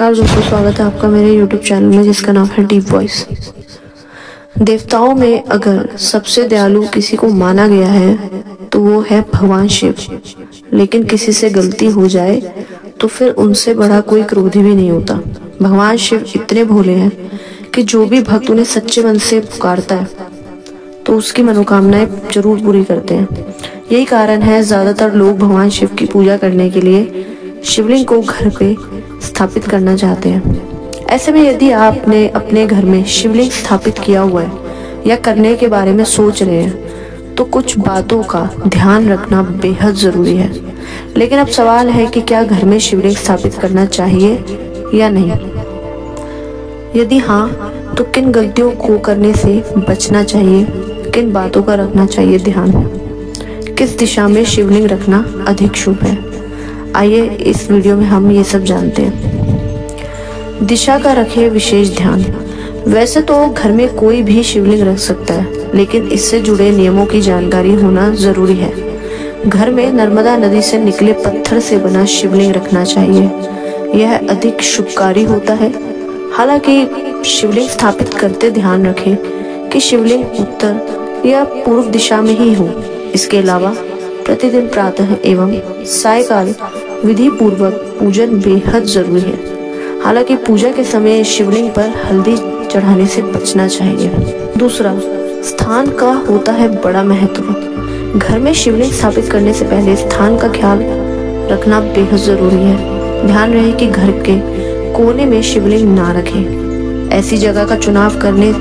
नमस्कार दोस्तों, स्वागत है आपका मेरे YouTube चैनल में जिसका नाम है डीप वॉइस। देवताओं में अगर सबसे दयालु किसी को माना गया है तो वो है भगवान शिव। लेकिन किसी से गलती हो जाए तो फिर उनसे बड़ा कोई क्रोधी भी नहीं होता। भगवान शिव इतने भोले हैं कि जो भी भक्त उन्हें सच्चे मन से पुकारता है तो उसकी मनोकामनाएं जरूर पूरी करते हैं। यही कारण है ज्यादातर लोग भगवान शिव की पूजा करने के लिए शिवलिंग को घर पे स्थापित करना चाहते हैं। ऐसे में यदि आपने अपने घर में शिवलिंग स्थापित किया हुआ है या करने के बारे में सोच रहे हैं तो कुछ बातों का ध्यान रखना बेहद जरूरी है। लेकिन अब सवाल है कि क्या घर में शिवलिंग स्थापित करना चाहिए या नहीं। यदि हाँ तो किन गलतियों को करने से बचना चाहिए, किन बातों का रखना चाहिए ध्यान, किस दिशा में शिवलिंग रखना अधिक शुभ है। आइए इस वीडियो में हम ये सब जानते हैं। दिशा का रखें विशेष ध्यान। वैसे तो घर में कोई भी शिवलिंग रख सकता है, लेकिन इससे जुड़े नियमों की जानकारी होना जरूरी है। घर में नर्मदा नदी से निकले पत्थर से बना शिवलिंग रखना चाहिए, यह अधिक शुभकारी होता है। हालांकि शिवलिंग स्थापित करते ध्यान रखें कि शिवलिंग उत्तर या पूर्व दिशा में ही हो। इसके अलावा प्रतिदिन प्रातः एवं सायकाल विधि पूर्वक पूजन बेहद जरूरी है। हालांकि पूजा के समय शिवलिंग पर हल्दी चढ़ाने से बचना चाहिए। दूसरा, स्थान का होता है बड़ा महत्व। घर में शिवलिंग स्थापित करने से पहले स्थान का ख्याल रखना बेहद जरूरी है। ध्यान रहे कि घर के कोने में शिवलिंग ना रखें। ऐसी जगह का चुनाव करने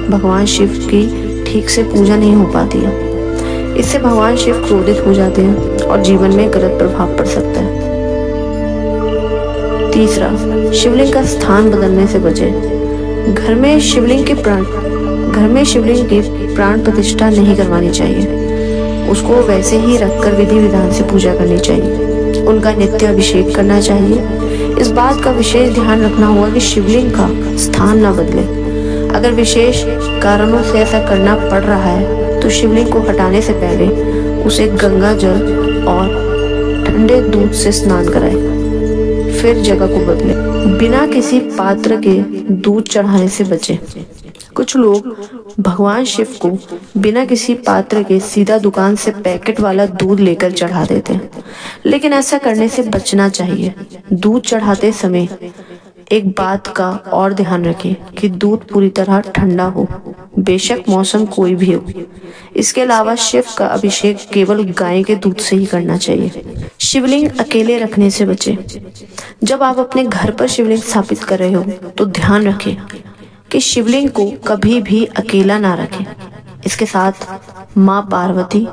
भगवान शिव की ठीक से पूजा नहीं हो पाती है। इससे भगवान शिव क्रोधित हो जाते हैं और जीवन में गलत प्रभाव पड़ सकता है। तीसरा, शिवलिंग का स्थान बदलने से बचें। घर में शिवलिंग की प्राण प्रतिष्ठा नहीं करवानी चाहिए। उसको वैसे ही रखकर विधि विधान से पूजा करनी चाहिए। उनका नित्य अभिषेक करना चाहिए। इस बात का विशेष ध्यान रखना होगा कि शिवलिंग का स्थान न बदले। अगर विशेष कारणों से ऐसा करना पड़ रहा है तो शिवलिंग को हटाने से पहले उसे गंगा जल और ठंडे दूध से स्नान कराएं, फिर जगह को बदले। बिना किसी पात्र के दूध चढ़ाने से बचें। कुछ लोग भगवान शिव को बिना किसी पात्र के सीधा दुकान से पैकेट वाला दूध लेकर चढ़ा देते हैं, लेकिन ऐसा करने से बचना चाहिए। दूध चढ़ाते समय एक बात का और ध्यान रखें कि दूध पूरी तरह ठंडा हो, बेशक मौसम कोई भी हो। इसके अलावा शिव का अभिषेक केवल गाय के दूध से ही करना चाहिए। शिवलिंग अकेले रखने से बचें। जब आप अपने घर पर शिवलिंग स्थापित कर रहे हो तो ध्यान रखें कि शिवलिंग को कभी भी अकेला ना रखें। इसके साथ माँ पार्वती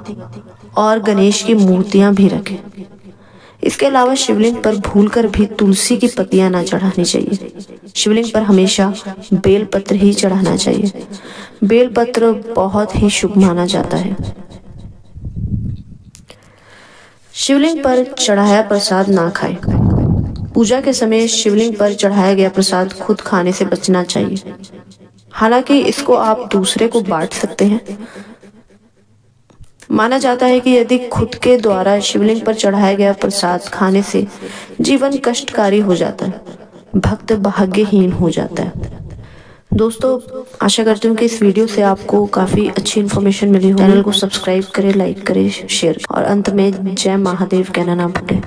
और गणेश की मूर्तियां भी रखें। इसके अलावा शिवलिंग पर भूलकर भी तुलसी की पत्तियां ना चढ़ानी चाहिए। शिवलिंग पर हमेशा बेलपत्र ही चढ़ाना चाहिए। बेलपत्र बहुत ही शुभ माना जाता है। शिवलिंग पर चढ़ाया प्रसाद ना खाएं। पूजा के समय शिवलिंग पर चढ़ाया गया प्रसाद खुद खाने से बचना चाहिए। हालांकि इसको आप दूसरे को बांट सकते हैं। माना जाता है कि यदि खुद के द्वारा शिवलिंग पर चढ़ाया गया प्रसाद खाने से जीवन कष्टकारी हो जाता है, भक्त भाग्यहीन हो जाता है। दोस्तों, आशा करती हूँ कि इस वीडियो से आपको काफी अच्छी इन्फॉर्मेशन मिली हो। चैनल को सब्सक्राइब करें, लाइक करें, शेयर और अंत में जय महादेव कहना ना भूलें।